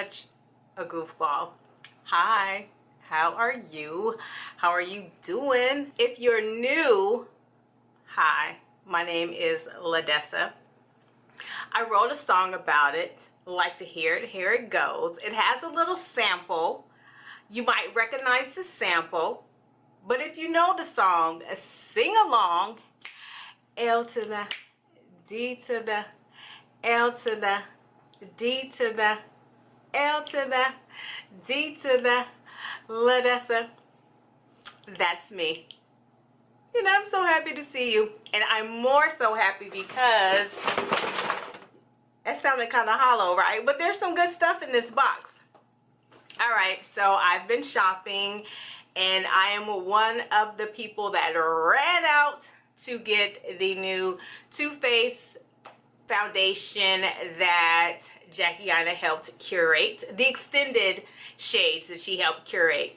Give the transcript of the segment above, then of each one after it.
such a goofball. Hi, how are you? How are you doing? If you're new, hi, my name is Ladessa. I wrote a song about it. Like to hear it? Here it goes. It has a little sample. You might recognize the sample, but if you know the song, sing along. L to the D to the L to the D to the L to the D to the Ladessa. That's me. And I'm so happy to see you. And I'm more so happy because that sounded kind of hollow, right? But there's some good stuff in this box. All right, so I've been shopping and I am one of the people that ran out to get the new Too Faced foundation that Jackie Aina helped curate, the extended shades that she helped curate.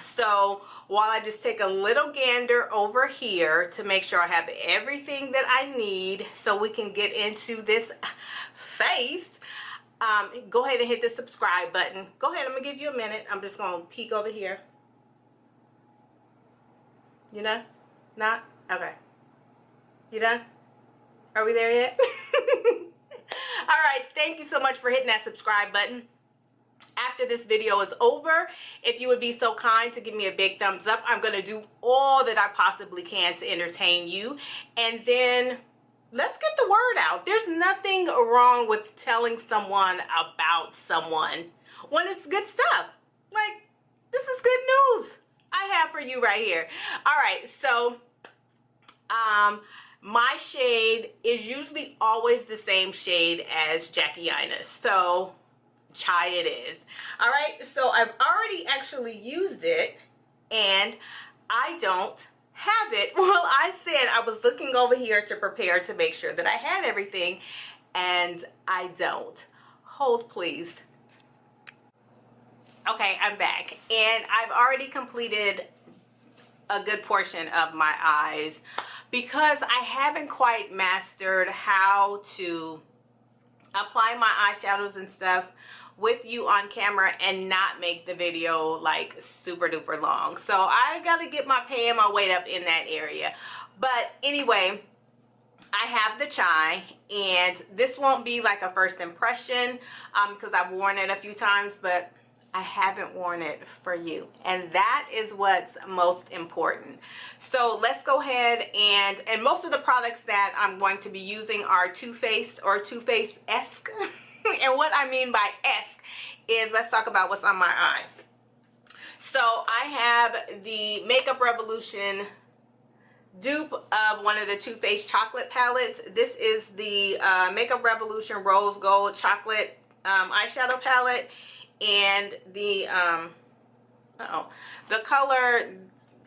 So while I just take a little gander over here to make sure I have everything that I need so we can get into this face, go ahead and hit the subscribe button. Go ahead, I'm gonna give you a minute. I'm just gonna peek over here. You know? Not? Okay. You done? Are we there yet? All right, thank you so much for hitting that subscribe button. After this video is over, if you would be so kind to give me a big thumbs up, I'm going to do all that I possibly can to entertain you. And then let's get the word out. There's nothing wrong with telling someone about someone when it's good stuff. Like, this is good news I have for you right here. All right, so my shade is usually always the same shade as Jackie Aina's. So chai it is. All right, so I've already actually used it and I don't have it. Well, I said I was looking over here to prepare to make sure that I had everything and I don't. Hold please. Okay, I'm back and I've already completed a good portion of my eyes because I haven't quite mastered how to apply my eyeshadows and stuff with you on camera and not make the video like super duper long. So I gotta get my paying my weight up in that area. But anyway, I have the chai and this won't be like a first impression because I've worn it a few times, but I haven't worn it for you, and that is what's most important. So let's go ahead and most of the products that I'm going to be using are Too Faced or Too Faced-esque. And what I mean by esque is, let's talk about what's on my eye. So I have the Makeup Revolution dupe of one of the Too Faced chocolate palettes. This is the Makeup Revolution Rose Gold Chocolate eyeshadow palette. And the the color,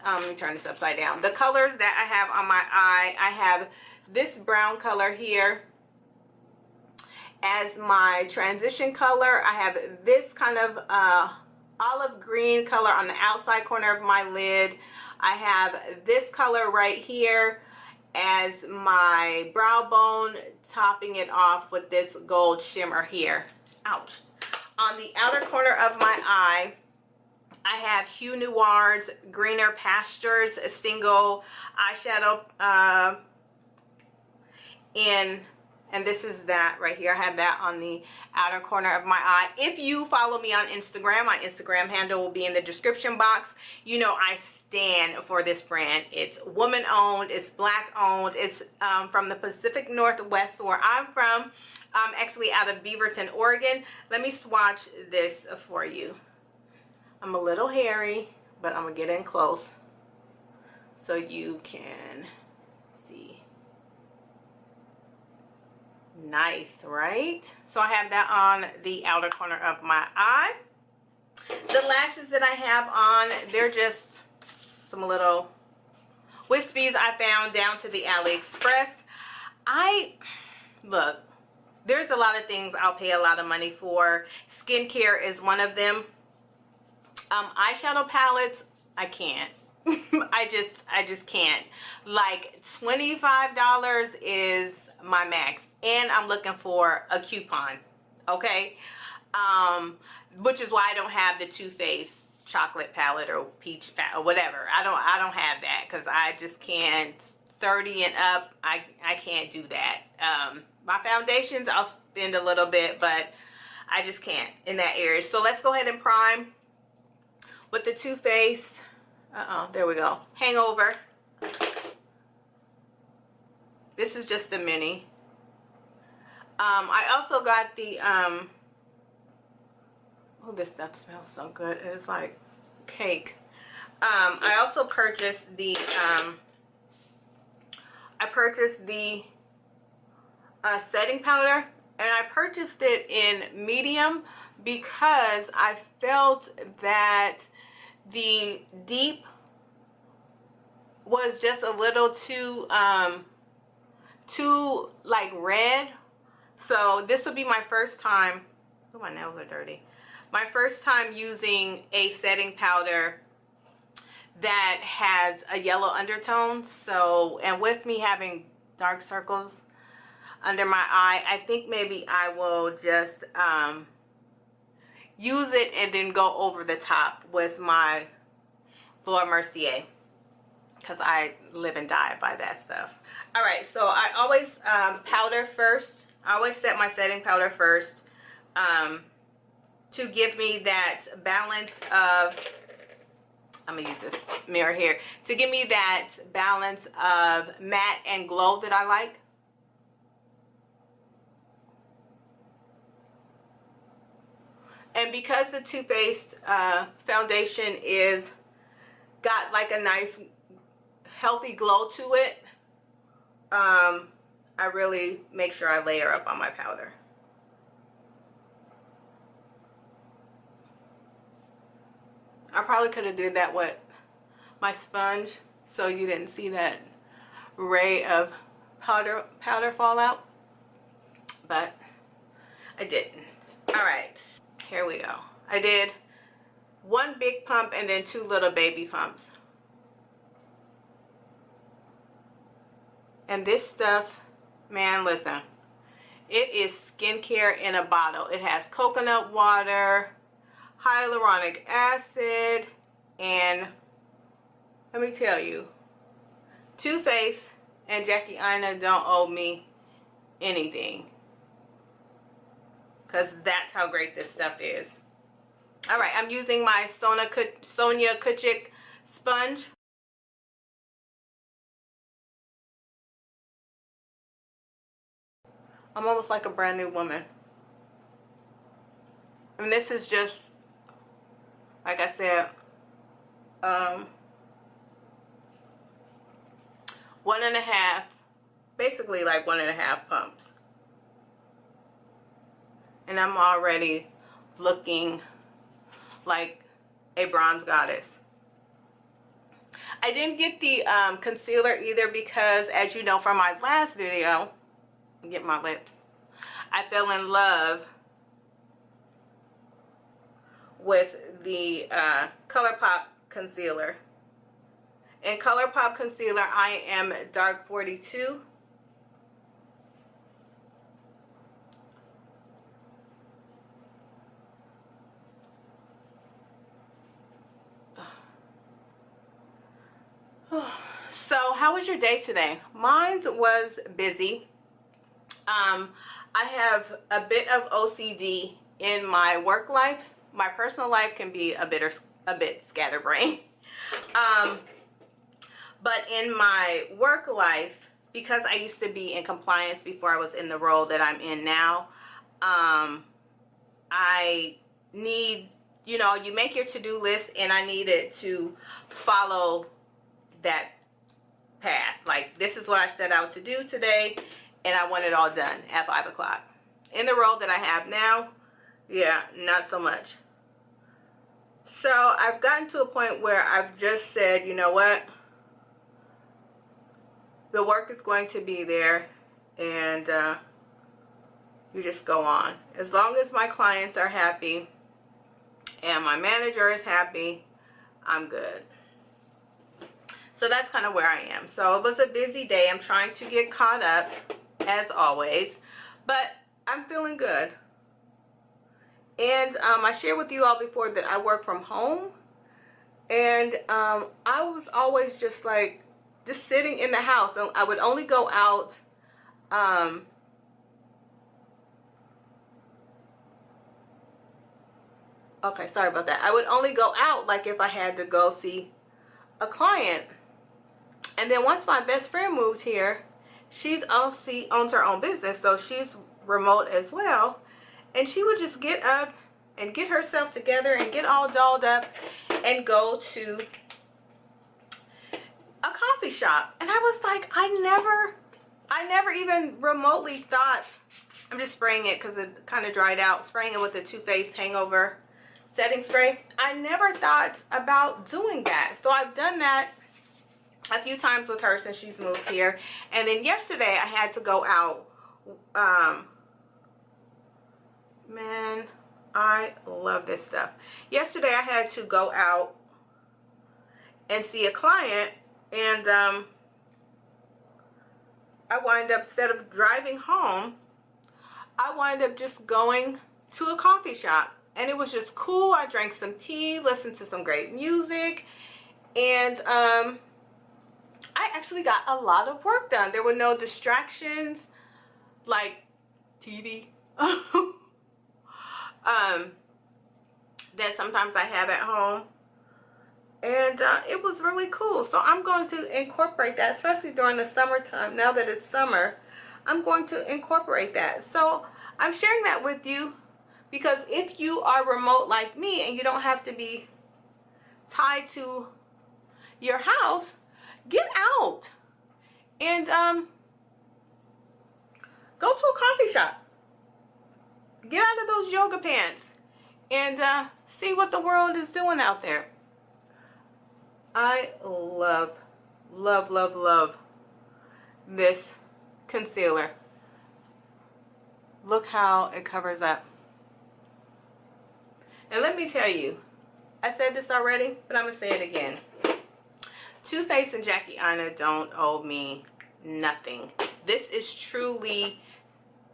let me turn this upside down. The colors that I have on my eye, I have this brown color here as my transition color. I have this kind of olive green color on the outside corner of my lid. I have this color right here as my brow bone, topping it off with this gold shimmer here. Ouch. On the outer corner of my eye, I have Hue Noir's Greener Pastures, a single eyeshadow and this is that right here. I have that on the outer corner of my eye. If you follow me on Instagram, my Instagram handle will be in the description box. You know I stand for this brand. It's woman owned, it's black owned, it's from the Pacific Northwest where I'm from. Actually out of Beaverton, Oregon. Let me swatch this for you. I'm a little hairy, but I'm gonna get in close so you can see. Nice, right? So I have that on the outer corner of my eye. The lashes that I have on, they're just some little wispies I found down to the AliExpress. Look, there's a lot of things I'll pay a lot of money for. Skincare is one of them. Eyeshadow palettes, I can't. I just can't. Like $25 is my max, and I'm looking for a coupon. Okay, which is why I don't have the Too Faced chocolate palette or peach palette or whatever. I don't have that because I just can't. 30 and up, I can't do that. My foundations, I'll spend a little bit, but I just can't in that area. So let's go ahead and prime with the Too Faced. There we go. Hangover. This is just the mini. I also got the oh, this stuff smells so good. It's like cake. I also purchased the setting powder, and I purchased it in medium because I felt that the deep was just a little too like red. So this will be my first time. Oh, my nails are dirty. My first time using a setting powder that has a yellow undertone. So, and with me having dark circles under my eye, I think maybe I will just use it and then go over the top with my Laura Mercier, because I live and die by that stuff. All right, so I always powder first. I always set my setting powder first to give me that balance of, I'm gonna use this mirror here, to give me that balance of matte and glow that I like. And because the Too Faced foundation is got like a nice healthy glow to it, I really make sure I layer up on my powder. I probably could have did that with my sponge so you didn't see that ray of powder fall out, but I didn't. All right, here we go. I did one big pump and then two little baby pumps. And this stuff, man, listen, it is skincare in a bottle. It has coconut water, hyaluronic acid, and let me tell you, Too Faced and Jackie Aina don't owe me anything, because that's how great this stuff is. All right, I'm using my Sonia Kutchik sponge. I'm almost like a brand new woman. And this is just, like I said, 1.5, basically like 1.5 pumps. And I'm already looking like a bronze goddess. I didn't get the concealer either because, as you know from my last video, get my lip, I fell in love with the ColourPop concealer. In ColourPop concealer, I am dark 42. So how was your day today? Mine was busy. I have a bit of OCD in my work life. My personal life can be a bit scatterbrained. But in my work life, because I used to be in compliance before I was in the role that I'm in now, I need, you know, you make your to-do list, and I needed to follow that path. Like, this is what I set out to do today, and I want it all done at 5 o'clock. In the role that I have now, yeah, not so much. So I've gotten to a point where I've just said, you know what, the work is going to be there, and you just go on. As long as my clients are happy and my manager is happy, I'm good. So that's kind of where I am. So it was a busy day. I'm trying to get caught up, as always, but I'm feeling good. And I shared with you all before that I work from home. And I was always just like, just sitting in the house. And I would only go out okay, sorry about that. I would only go out like if I had to go see a client. And then once my best friend moves here, she owns her own business, so she's remote as well. And she would just get up and get herself together and get all dolled up and go to a coffee shop. And I was like, I never even remotely thought, I'm just spraying it because it kind of dried out, spraying it with the Too Faced Hangover setting spray. I never thought about doing that. So I've done that a few times with her since she's moved here. And then yesterday I had to go out. Man, I love this stuff. Yesterday I had to go out and see a client, and I wind up, instead of driving home, I wind up just going to a coffee shop. And it was just cool. I drank some tea, listened to some great music, and I actually got a lot of work done. There were no distractions like TV that sometimes I have at home. And it was really cool. So I'm going to incorporate that, especially during the summertime. Now that it's summer, I'm going to incorporate that. So I'm sharing that with you because if you are remote like me and you don't have to be tied to your house, get out and go to a coffee shop. Get out of those yoga pants and see what the world is doing out there. I love, love, love, love this concealer. Look how it covers up. And let me tell you, I said this already, but I'm going to say it again. Too Faced and Jackie Aina don't owe me nothing. This is truly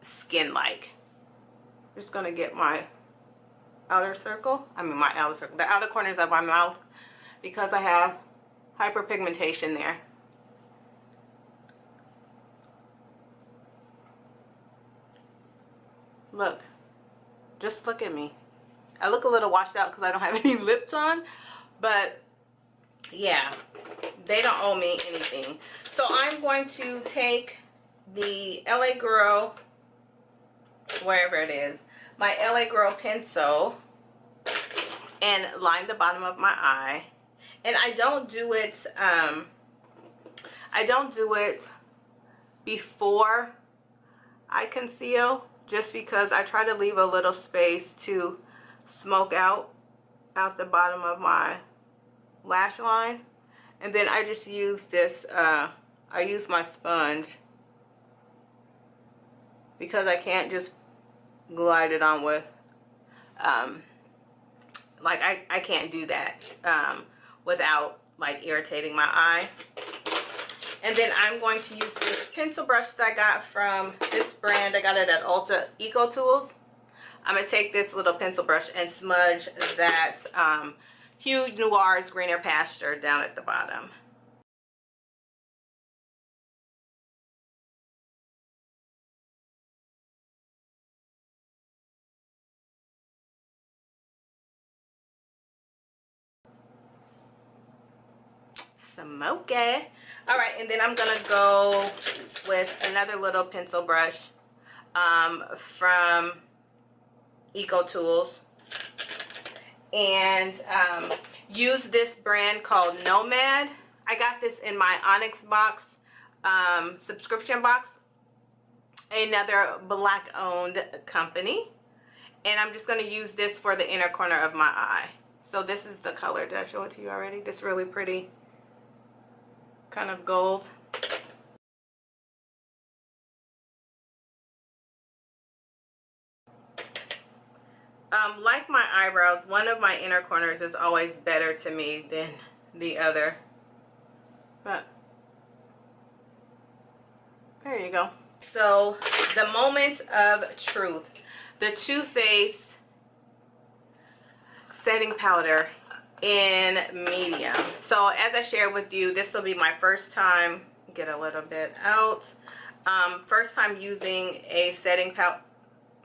skin-like. Just going to get my outer circle. The outer corners of my mouth, because I have hyperpigmentation there. Look. Just look at me. I look a little washed out because I don't have any lips on, but yeah, they don't owe me anything. So I'm going to take the LA Girl, wherever it is, my LA Girl pencil, and line the bottom of my eye. And I don't do it before I conceal, just because I try to leave a little space to smoke out the bottom of my lash line. And then I just use this, I use my sponge, because I can't just glide it on with, like I can't do that without like irritating my eye. And then I'm going to use this pencil brush that I got from this brand. I got it at Ulta Eco Tools. I'm going to take this little pencil brush and smudge that Hue Noir's Greener Pasture down at the bottom. Smoky. All right, and then I'm going to go with another little pencil brush from Eco Tools, and use this brand called Nomad. I got this in my Onyx box, subscription box, another black owned company. And I'm just going to use this for the inner corner of my eye. So this is the color. Did I show it to you already? This really pretty kind of gold. Like my eyebrows, one of my inner corners is always better to me than the other. But there you go. So the moment of truth. The Too Faced setting powder in medium. So as I shared with you, this will be my first time, get a little bit out, first time using a setting powder.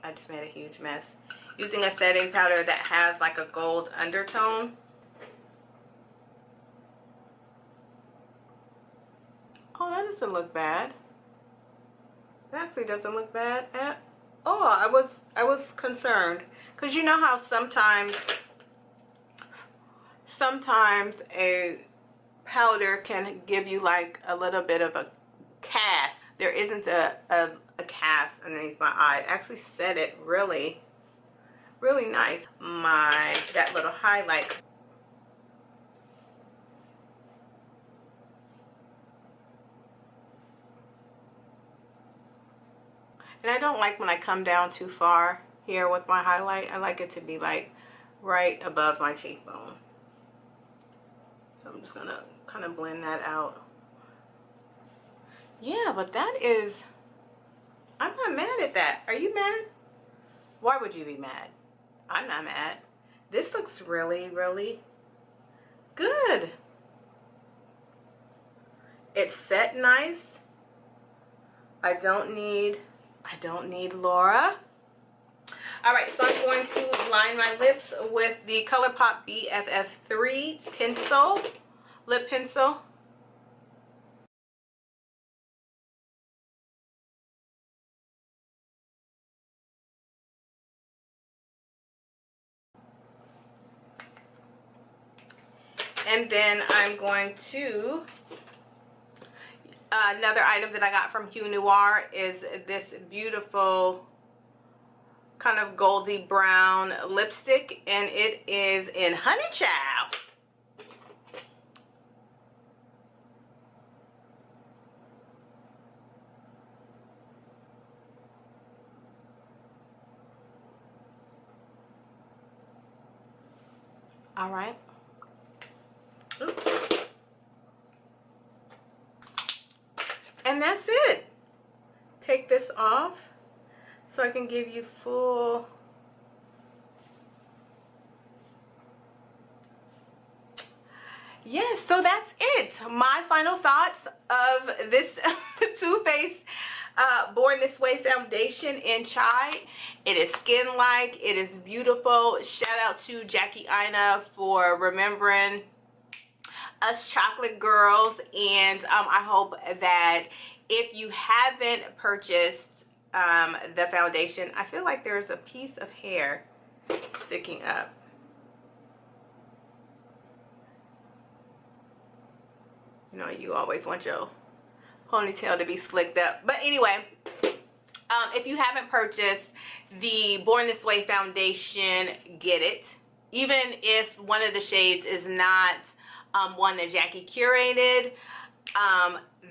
I just made a huge mess. Using a setting powder that has like a gold undertone. Oh, that doesn't look bad. It actually doesn't look bad at all. I was concerned because you know how sometimes a powder can give you like a little bit of a cast. There isn't a cast underneath my eye. It actually set it really nice. That little highlight. And I don't like when I come down too far here with my highlight. I like it to be like right above my cheekbone. So I'm just gonna kind of blend that out. Yeah, but that is, I'm not mad at that. Are you mad? Why would you be mad? I'm not mad. This looks really good. It's set nice. I don't need Laura. All right, so I'm going to line my lips with the ColourPop BFF3 pencil, lip pencil. And then I'm going to, another item that I got from Hue Noir is this beautiful kind of goldy brown lipstick, and it is in Honey Child. All right. Oops. And that's it. Take this off so I can give you full. Yes, so that's it. My final thoughts of this Too Faced Born This Way foundation in Chai. It is skin-like. It is beautiful. Shout out to Jackie Aina for remembering us chocolate girls, and I hope that if you haven't purchased the foundation, I feel like there's a piece of hair sticking up. You know, you always want your ponytail to be slicked up. But anyway, if you haven't purchased the Born This Way foundation, get it. Even if one of the shades is not one that Jackie curated,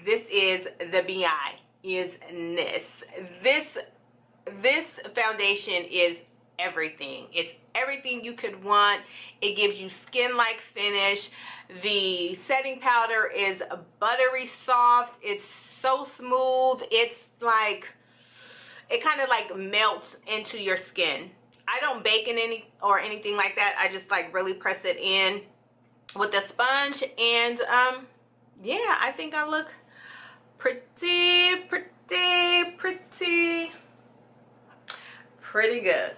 this is the BI is-ness. This foundation is everything. It's everything you could want. It gives you skin-like finish. The setting powder is buttery soft. It's so smooth. It's like, it kind of like melts into your skin. I don't bake in anything like that. I just like really press it in with a sponge, and yeah, I think I look pretty good.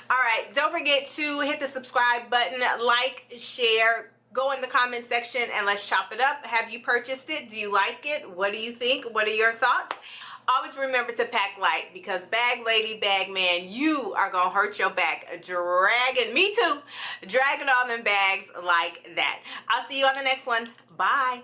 All right, don't forget to hit the subscribe button, like, share, go in the comment section, and let's chop it up. Have you purchased it? Do you like it? What do you think? What are your thoughts? Always remember to pack light, because bag lady, bag man, you are gonna hurt your back dragging, me too, dragging all them bags like that. I'll see you on the next one. Bye.